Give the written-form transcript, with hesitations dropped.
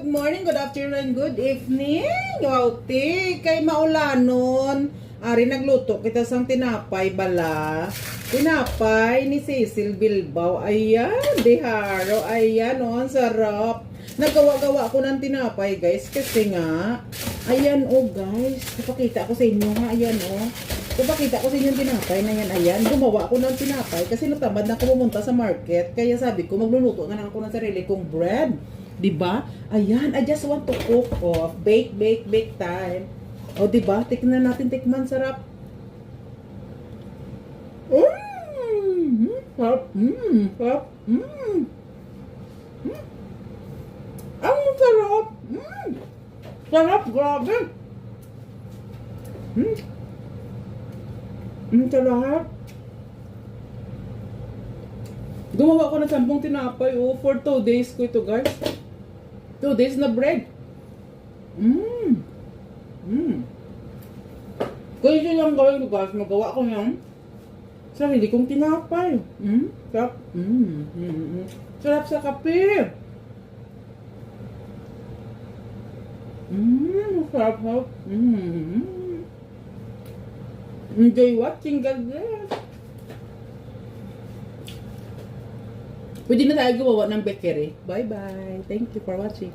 morning, good afternoon, good evening. Wow, te, kay maulanon. Ari nagluto kita sang tinapay bala. Tinapay ni Cecil Bilbao. Ayan, deharo. Ayan, oh, ang sarap. Nagawa-gawa ko ng tinapay, guys, kasi nga, ayan, oh, guys. Ipakita ko sa inyo, ha. Ayan, oh. Ipakita ko sa inyo yung tinapay na yan. Ayan, gumawa ako ng tinapay kasi natamad na ako pumunta sa market. Kaya sabi ko, magluluto na lang ako ng sarili kong bread. Diba? Ayan, I just want to cook. Oh, bake, bake, bake time. O, diba? Tikman natin, tikman. Sarap. Sarap. Sarap. Ang sarap. Sarap, grabe. Sarap. Gumawa ko ng 10 tinapay. Oh, for 2 days ko ito, guys. 2 days na bread. Kaya yun lang gawin ko, guys. Magawa ko yung sarili kong tinapay. Sarap. Sarap sa kape. Sarap. Enjoy watching, God bless. Pwede na tayo gumawa ng bakery. Bye-bye. Thank you for watching.